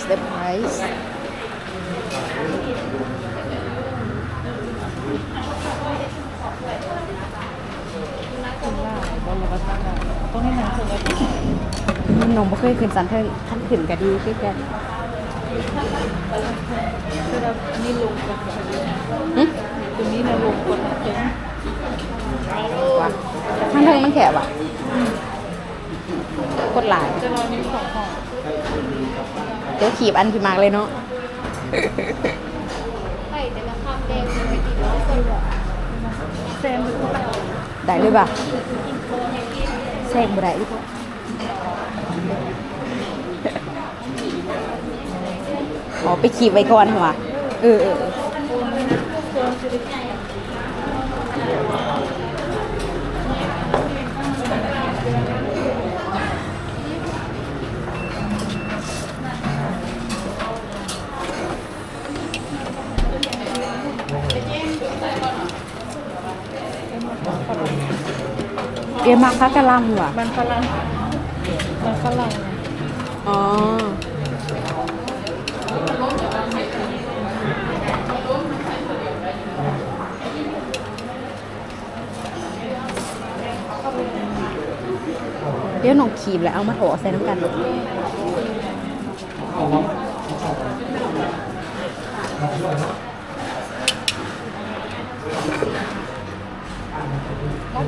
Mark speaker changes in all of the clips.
Speaker 1: the price
Speaker 2: ต้องให้นางเสร็จแล้ว
Speaker 1: น้องบ่เคยขึ้นสันเทิงท่านขึ้นก็ดีคือกัน
Speaker 2: คือเราอันนี้ลงกดตรงนี้นะลงกดเต็ม
Speaker 1: ว่าท่านเทิงมันแคบอ่ะกดหลาย
Speaker 2: จะรอมี2 ห้อง
Speaker 1: เดี๋ยวขีบอันพี่มากเลยเนาะ
Speaker 3: ไข่แต่ละคำแดงจะไปกินแล้วคนแบบ
Speaker 2: แซมไปทุกอย่าง
Speaker 1: ได้เลยป่ะแซงบ่ได้หรือเปล่าอ๋อไปขีบไว้ก่อนเหรอวะเออเอ็มมักพักกะลำว่ะ
Speaker 2: มันฝรั่ง
Speaker 1: อ๋อเดี๋ยวน้องขีบแล้วเอามาโถใส่น้ำกัน
Speaker 2: ก็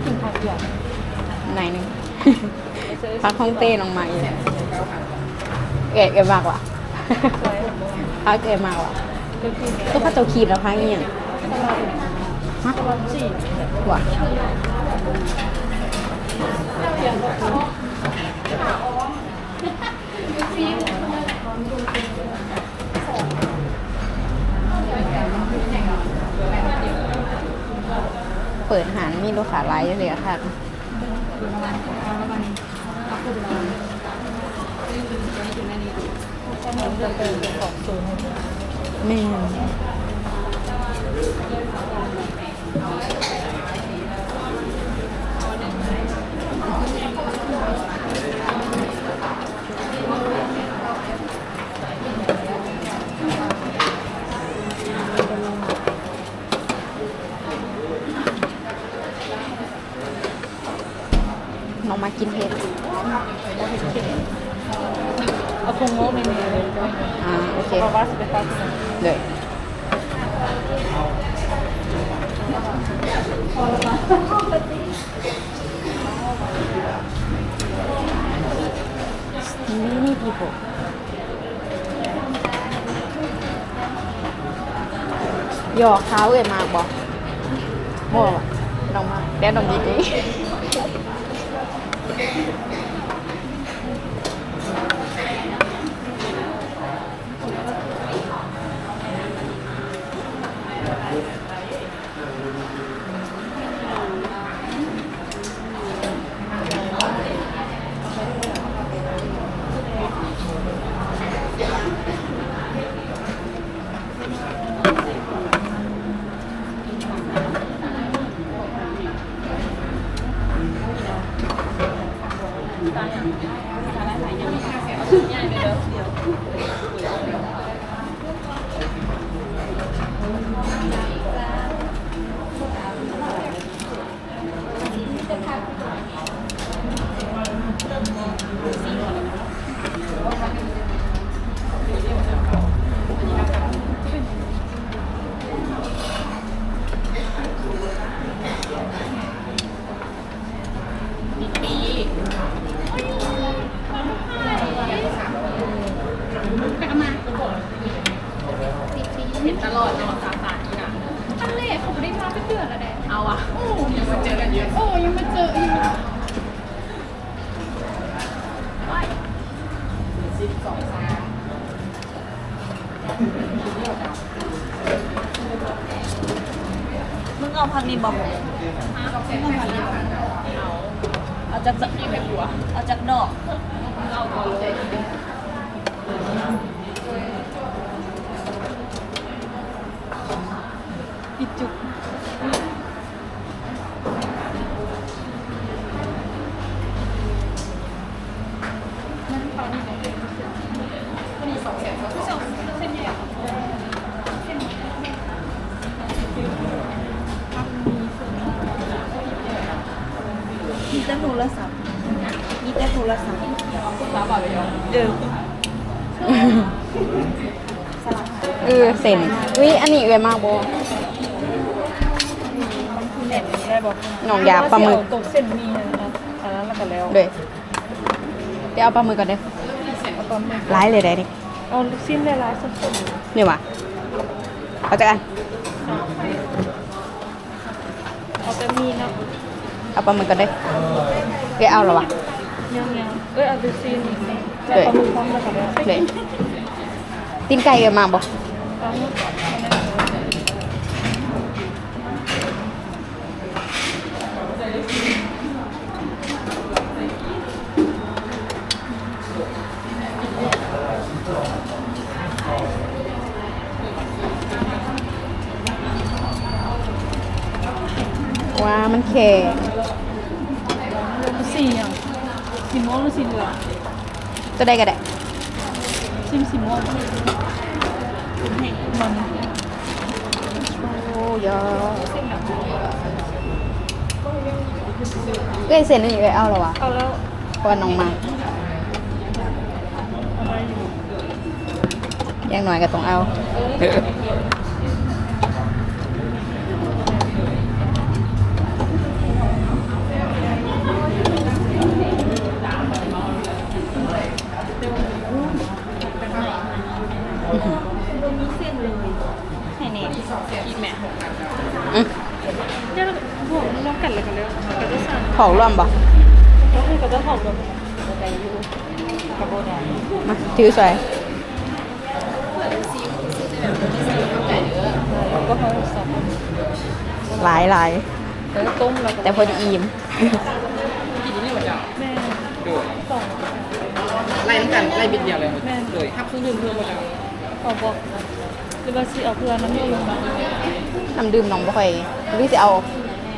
Speaker 2: กินผักหยอก
Speaker 1: ไหนหนึ่ง พักห้องเต้น้องใหม่เอ๋มากว่ะ พักเอ๋มากว่ะ
Speaker 2: ก็คือ
Speaker 1: ก็พักเจ้าขีบแล้วพักนี่ยังฮะ
Speaker 2: ตลอดจี
Speaker 1: ว่ะเปิดหานมีลูกค้าไลฟ์เลยอะค่ะแม่น้องมากินเห็ด
Speaker 2: เอาคงโง่ไม่มีเลย
Speaker 1: โอเค
Speaker 2: เพราะว่าจะไปฟัง
Speaker 1: เลยนี่พี่ผมหยอกเขาเอ่ยมากบอกบอกน้องมาเดี๋ยวน้องดีดี
Speaker 3: เห็นตลอดเนาะสาขานี่นะท่านเล่เขาไม่ได้มาเป็นเดือนอะไรเอาอะโอ้ยังมาเจอกันเยอะโอ้ยังมาเจออีก
Speaker 2: มึงเอาพักนี้บอกเอาจากเอาจากดอกเอาก่อนเลยปิดจุก
Speaker 3: นั่นตอนนี้200,000
Speaker 2: มีแต่โทรศัพท์มีแต่โทรศัพท์
Speaker 3: สาบานไปแล้ว
Speaker 1: เซ็นวิอันนี้เวยมากโบ
Speaker 2: แหน่ได้บอก
Speaker 1: หนองยาปลาหมึก
Speaker 2: ตกเส้นมีนะอันนั้นแล้วก็แล้ว
Speaker 1: เด้เดี๋ยวเอาปลาหมึกก่อนเด้อ
Speaker 2: เอาปลาหมึก
Speaker 1: ร้ายเลยได้ดิ
Speaker 2: เอาลูกชิ้นได้ร้ายสักคน
Speaker 1: นี่วะเอาจากกัน
Speaker 2: เอาแต่มีนะ
Speaker 1: เอาปลาหมึกก่อนเด้อเดี๋ยวเอาเหรอวะ
Speaker 2: ยังเอาลูกชิ้นแล้วปลาหมึกพร้อมแล้วก็แล้ว
Speaker 1: เด้ตีนไก่เวยมากบ่
Speaker 2: ปลาหมึกอันนั้น
Speaker 1: ว่ามันแข็ง
Speaker 2: สีอย่างสีม่วงหรือสีเหลือง
Speaker 1: ตัวใดก็ได้
Speaker 2: สีม่วงมัน
Speaker 1: โอ้ยเอ้ยเซ็นอันนี้เอ้ยเอาเหรอวะ
Speaker 2: เอาแล้ว
Speaker 1: เพราะว่าน้องมา
Speaker 2: อะไรอยู่
Speaker 1: อย่างน้อยก็ต้องเอา
Speaker 2: มีเส้นเลยให้แน่
Speaker 3: อีแม่
Speaker 1: อืม
Speaker 2: เนี่ยพวกน้องกัดอะไรกันแล้วกัดจะสั่น
Speaker 1: ของร่วมบ่
Speaker 2: เขาให้กัดจะหอมแบบกระโบดา
Speaker 1: มาถือสวย
Speaker 2: แล้วก็เขาสับ
Speaker 1: หลาย
Speaker 2: แล้วก็ต้มแล้วก็
Speaker 1: แต่พอดีอิ่ม
Speaker 3: กินนี่หมดจ้ะ
Speaker 2: แม่
Speaker 3: โดย
Speaker 2: สอง
Speaker 3: ไล่น้ำกันไล่บิดเดียวเลยโดยทับเครื่องดื่มเพิ่มหมดจ้ะ
Speaker 2: เขาบอกหรือว่าสิเอาเพื่อนน้ำดื่มมา
Speaker 1: น้ำดื่มน้องบ่ค่อยหรือสิเอา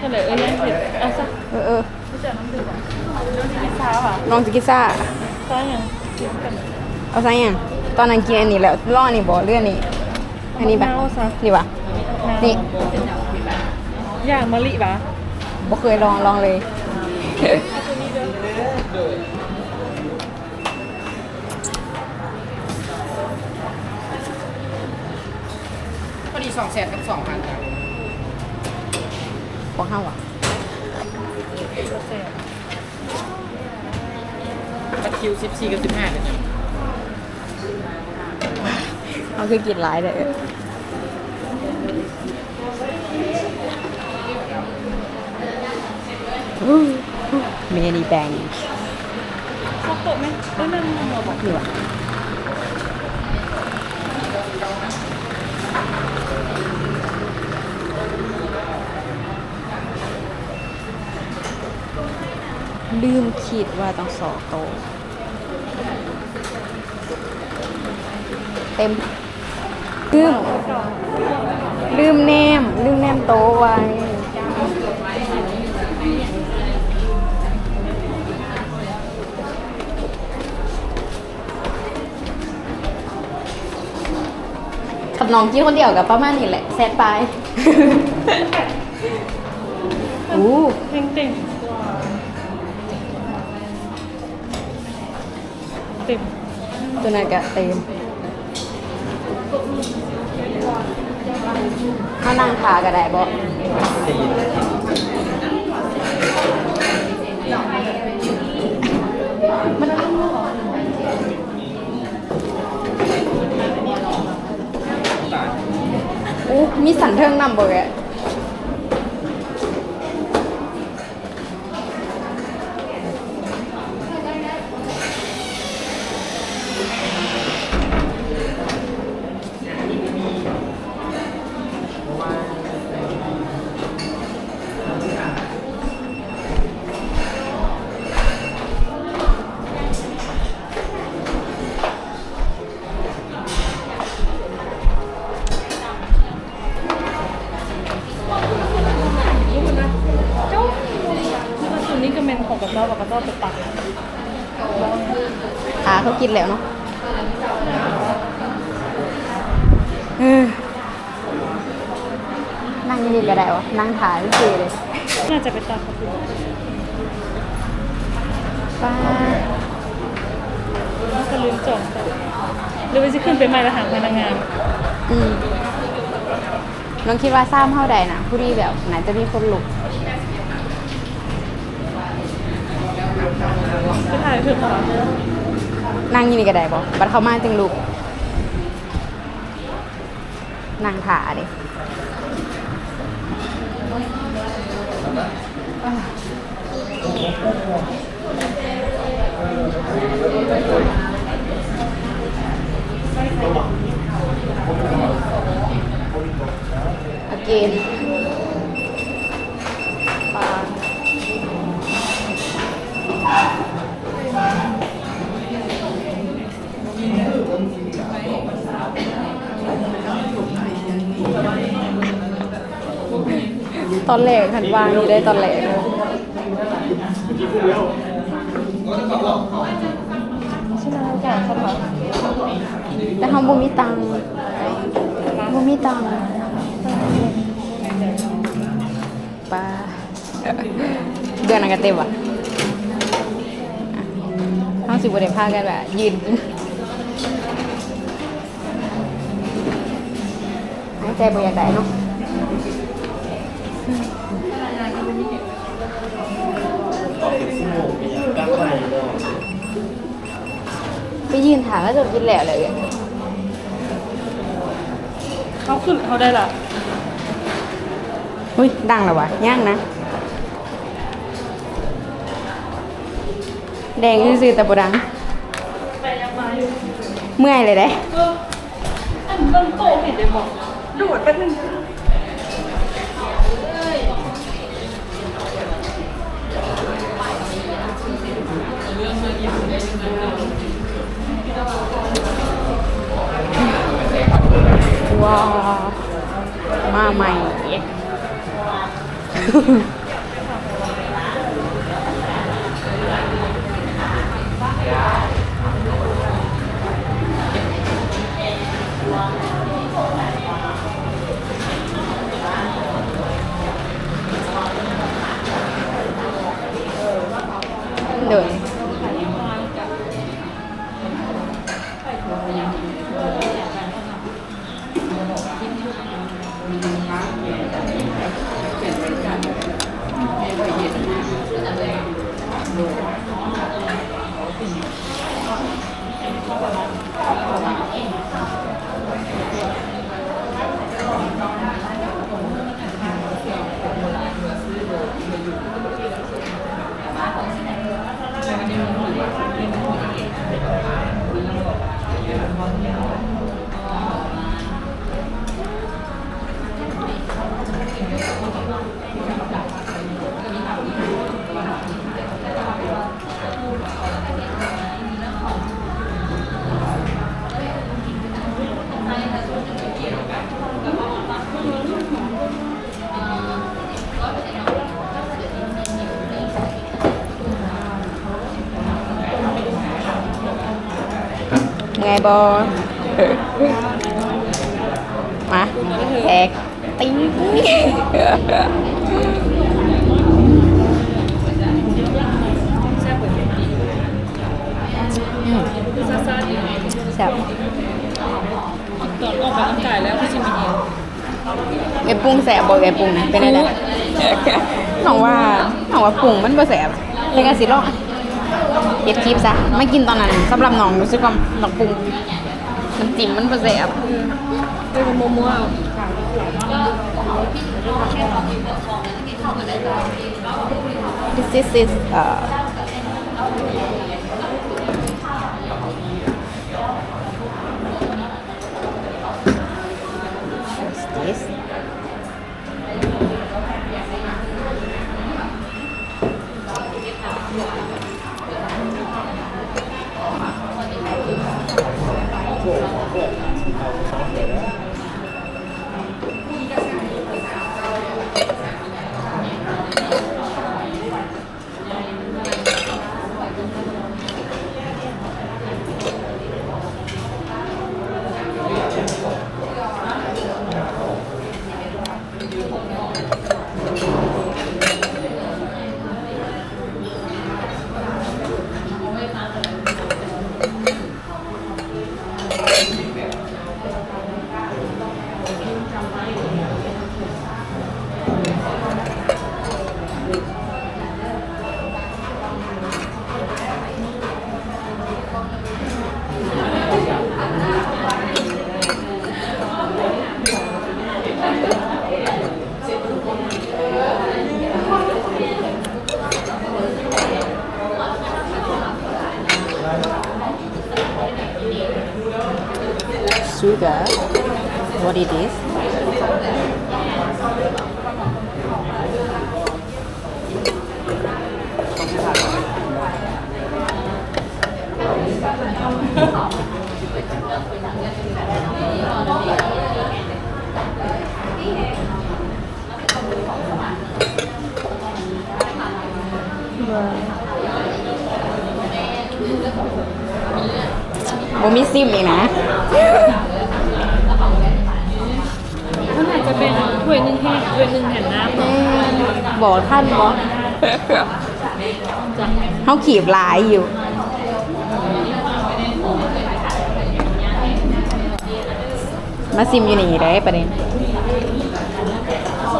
Speaker 2: ก็เลยยังเห็ดเอาซะ
Speaker 1: เออ
Speaker 2: ไม่จะน้ำดื่มอ่ะเรื่องที่ช้าอ่ะ
Speaker 1: น้องสิกิซ่า
Speaker 2: ช้าอย่างกินกัน
Speaker 1: เอาซะยังตอนนั้นกินอันนี้แล้วรออันนี้บ่เรื่องนี้อันนี้บ่
Speaker 2: เอาซะ
Speaker 1: นี่บ่นี่
Speaker 2: อย่างมะลิปะ
Speaker 1: บ่เคยลองเลย
Speaker 3: พอดี200,000กับ2,000จ้ะ
Speaker 1: ของเฮาอ่ะ
Speaker 3: บัตรคิว14กับ15เลยจ้ะ
Speaker 1: เขาคือกินหลายเลยเมนี่แบง
Speaker 2: สักโต๊ะไหมนั่นเราบอก
Speaker 1: นี่ว่ะลืมคิดว่าต้องสอโตะเต็มลืมแนมโตะไว้ กับน้องกี้คนเดียวกับประมาณนี้แหละแซดไป อู้
Speaker 2: เต็มเต็มเต็ม
Speaker 1: ตัวนั้นก็เต็มเขานั่งขาก็ได้บ่มันอู้มีสันเทิงนำบ่แก
Speaker 2: ส่วนนี้ก็เป็นของกระเจ้ากับกระเจ้าจะตัก
Speaker 1: ขาเขากินแล้วเนาะนั่งนี่ก็ได้วะนั่งถ่ายเฉยเลย
Speaker 2: น่าจะไปตักกับคุณ จองต่อหรือว่าจะขึ้นไปใหม่ละหางพนักงาน
Speaker 1: อืมน้องคิดว่าซ้ำเท่าใดนะผู้ดีแบบไหนจะมีคนลุก
Speaker 2: ก็ถ่ายคือขอ
Speaker 1: นั่งอยี่นี่ก็ได้บอกบัดเข้ามาจึงลุกนั่งถ่าดิโอเคปลาตอนแรกหันวางนี่ได้ตอนแรก
Speaker 2: ใช่ไหมก่อนเขาถาม
Speaker 1: แต่เขาบ่มีตังค์บ่มีตังค์ปลาเดือนนั้นก็เต็มว่ะเขาสิบ่ได้พากันแบบยืนหายใจบ่อยากได้เนาะไปยืนถามแล้วจะกินแล้วเลย
Speaker 2: เขาขึ้นเขาได้ละ
Speaker 1: อุ้ยดังแล้ววะย่างนะ แดงซื่อๆแต่บ่ดัง
Speaker 2: แต่ยังมาอยู่
Speaker 1: เมื่อยเลยเด้
Speaker 2: อันต้นโตเห็นได้บอกดูดแป๊บนึง
Speaker 1: ว้าวมาใหม่เดินไงบอมาแท็กติ้ง
Speaker 2: ซาซาดี
Speaker 1: แซ่บ
Speaker 2: ตอนออกกำลังกายแล้วพี่ชิมเอง
Speaker 1: ไอ้ปรุงแสบบอกไอ้ปรุงนะเป็นอะไรน้องว่าปรุงมันบ่แสบเลยก็สิลองเก็บคลิปซะไม่กินตอนนั้นสำหรับน้องรู้สึกว่าน้องปรุงน้ำจิ้มมันบ่แสบ
Speaker 2: เป็นโมโม่เอา
Speaker 1: This is what's this? sugar what it isบ่มีซิมอีกนะ
Speaker 2: มันอาจจะเป็นถ้วยหนึ่งแห้งถ้วยหนึ่งแผ่นน้ำ
Speaker 1: บอกท่านบ่เขาขีบหลายอยู่ มาซิมอยู่นี่ได้ประเด็น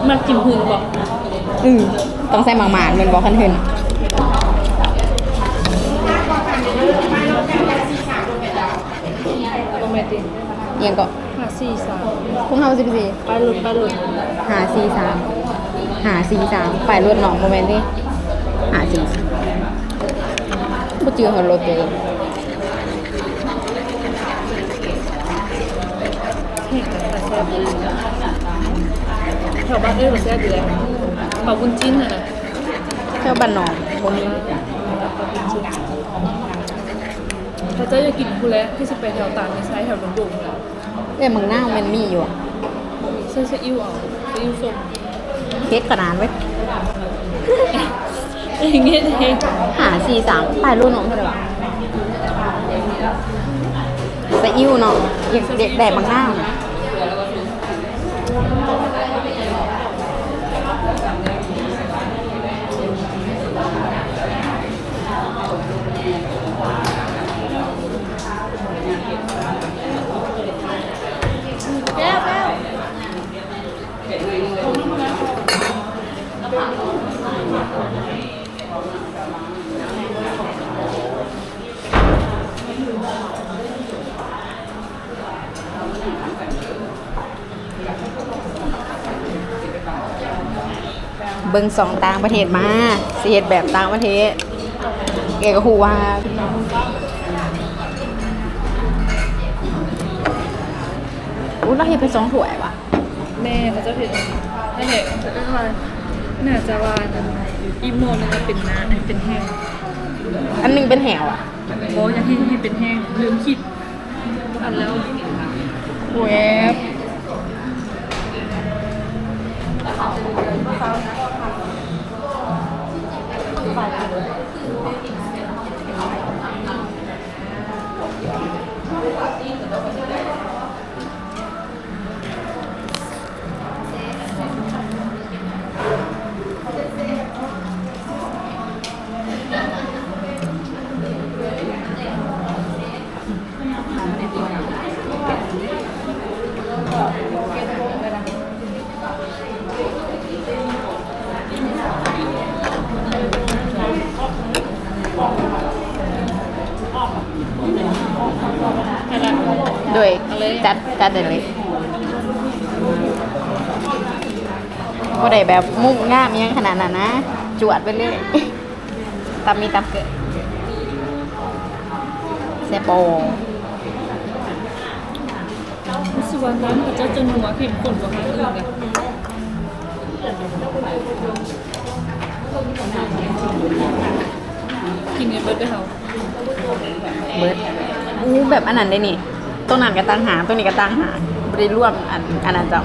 Speaker 2: มากินหืนบอก
Speaker 1: ต้องใส่หมากๆมันบอกคันหืน
Speaker 2: โรแมนติก
Speaker 1: เอียงก็
Speaker 2: 543
Speaker 1: พวกเฮาสิบสี่
Speaker 2: ไปหลุด
Speaker 1: 543ฝ่ายรถหนองโมเมนต์ดิ543ผู้จือหัวรถตัวเอง
Speaker 2: เห็ดแต่แซ่บดีแถวบ้านมันแซ่บอยู่แล้วเผาบุญจิ้นน่ะนะ
Speaker 1: เจ้าบ้านหนองบ่มี
Speaker 2: เขาจะอยากกินคูแล้วที่สิไปแถวต่างในไซส์แถวดงๆแล้ว
Speaker 1: แต่เมืองนาวมันมีอยู่อะ
Speaker 2: ใส่ซีอิ๊วเอาซีอิ๊วส้ม
Speaker 1: เฮ็ดขนาดไว้
Speaker 2: อย่างเงี้ยเอง
Speaker 1: 543ฝ่ายรถหนองเท่าไหร่วะใส่อิ่วเนาะอยากเด็กแดดบางนาว
Speaker 2: แก้ว
Speaker 1: เบิ่งสองต่างประเทศมาสิเฮ็ดแบบต่างประเทศแกก็ฮู้ว่าอุ๊ยเราเฮ็ดไป2ถ้วยว่ะ
Speaker 2: แม่เขาจะเผ็ดนั่นแหละเขาจะว่าน่าจะว่านั่นอีโมนึงเป็นน้ำเป็นแห้ง
Speaker 1: อันหนึงเป็นแหวอ่ะ
Speaker 2: โอ้ยยังให้เป็นแห้งลืมคิดอันแล้ว
Speaker 1: เว็บโดยจัดได้เลยบ่ได้แบบมุกงามอิหยังขนาดนั้นนะ จวดไปเลย ตำมีตำเกิดแซ่บบ่
Speaker 2: รู้สึกว่าน้ำเขาจะนัวเข้มข้นกว่าครั้งอื่นอะกินเงินเบิร์ดไปเหรอ
Speaker 1: เบิดอู้แบบอันนั้นได้นี่ตัวนั้นก็ตั้งหางตัวนี้ก็ตั้งหางบ่ได้ร่วมอันนั้นจ้ะ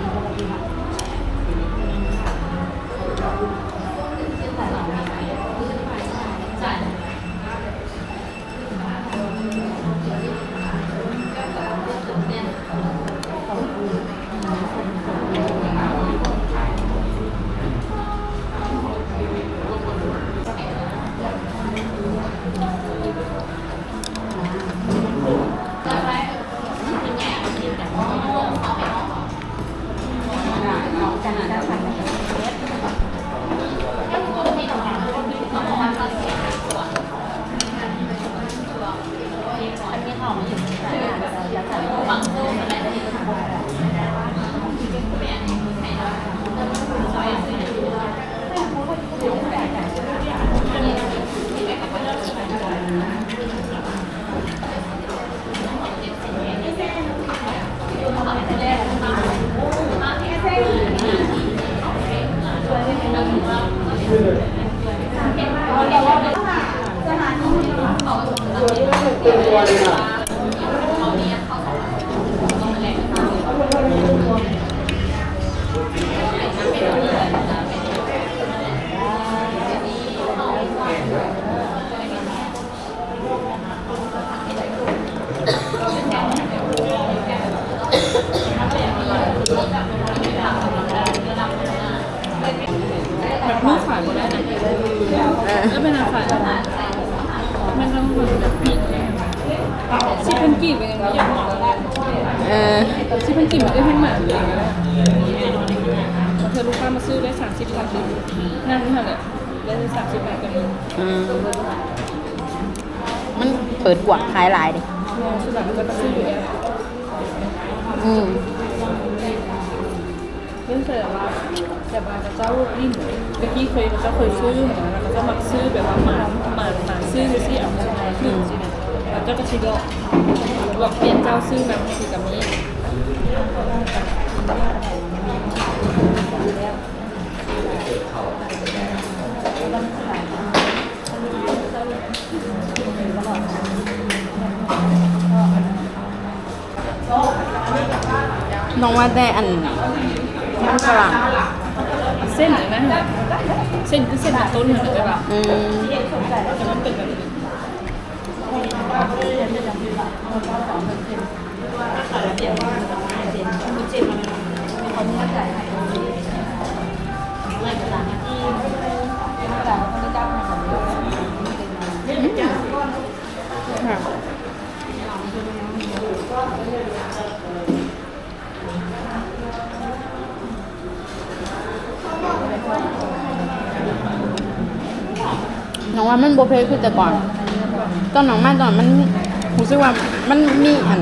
Speaker 2: แบบมือขายหมดแล้วนะแล้วเป็นอาขายมันต้องแบบปีก10,000 กีบเป็นยังไงอย่าง10,000 กีบมันก็ให้หมาเลยเธอลูกค้ามาซื้อได้30 บาทนั่นเท่าไหร่ได้30 บาทกันเลย
Speaker 1: มันเปิดกวดขายหลายดิ
Speaker 2: สุดท้ายมันก็ซื้ออยู่แล้ว เรื่องแต่ว่าเจ้านี่เมื่อกี้เคยซื้อเหมือนกันแล้วก็มักซื้อแบบว่ามาซื้อที่เอาหนึ่งสินะแล้วก็ชิโดบอกเปลี่ยนเจ้าซื้อแบบสิกับนี้
Speaker 1: น้องว่าแต่อันมันฝรั่ง
Speaker 2: เส้นเลยนะเส้นคือเส้นต้นเหมือนกันแบบแต่มันเป็นแบบ
Speaker 1: น้องว่ามันโบเพคือแต่ก่อนตอนน้องมาตอนมันรู้สึกว่ามันมีอัน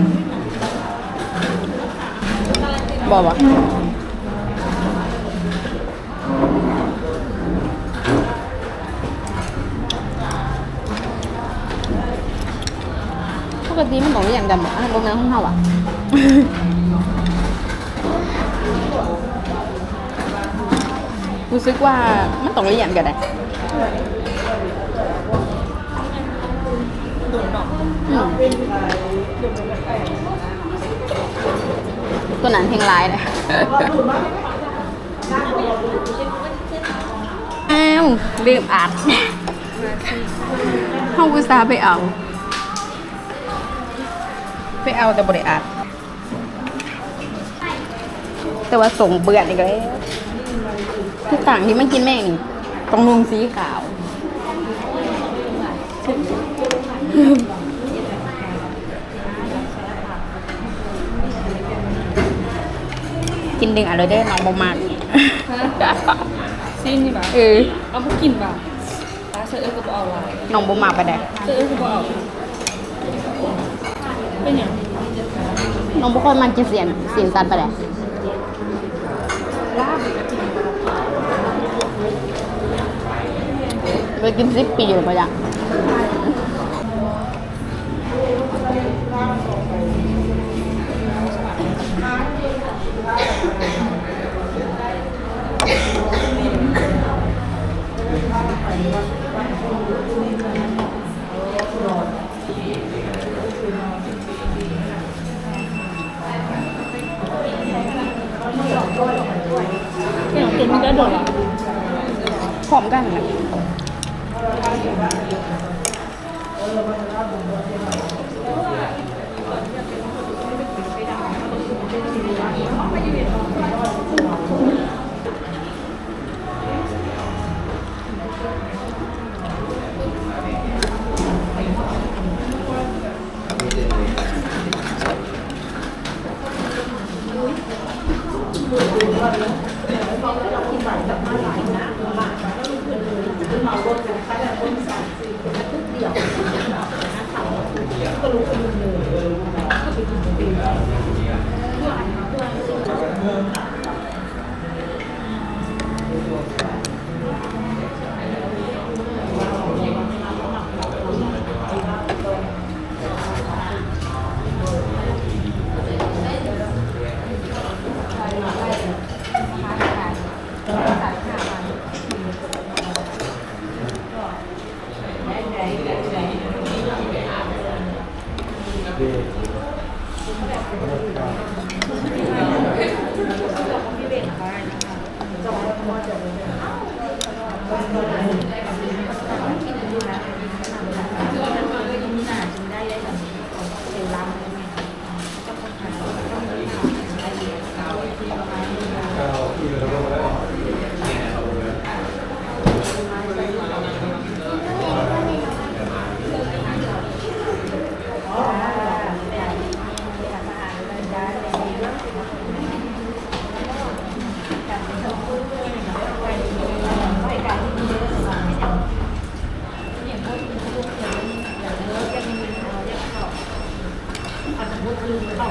Speaker 1: บอกว่าปกติมันต้องเรียนกันแบบโรงเรียนของเราอ่ะ รู้สึกว่ามันต้องเรียนกันเลยตัวนั้นเพลงร้ายเลยอ้าวลืมอัดห้องอุตส่าห์ไปเอาแต่บริอัดแต่ว่าส่งเบื่ออีกแล้วทุกครั้งที่มันกินแม่งต้องนุ่งสีขาวกินดึงอะไรได้น้องบ่มาก
Speaker 2: ซีนนี่แบบเอาไปกินแบบตาเสือก็เอาอะไร
Speaker 1: น้องบ่มากไปได้
Speaker 2: เสือก็เอาเป็นอย่าง
Speaker 1: น้องบ่ค่อยมากินเสียงสัตว์ไปได้ไปกิน10 ปีหรือเปล่าจ๊ะ
Speaker 2: อย่างตัวนี้ได้ดอกละ
Speaker 1: พร้อมกันนะ
Speaker 2: ลืมเต่า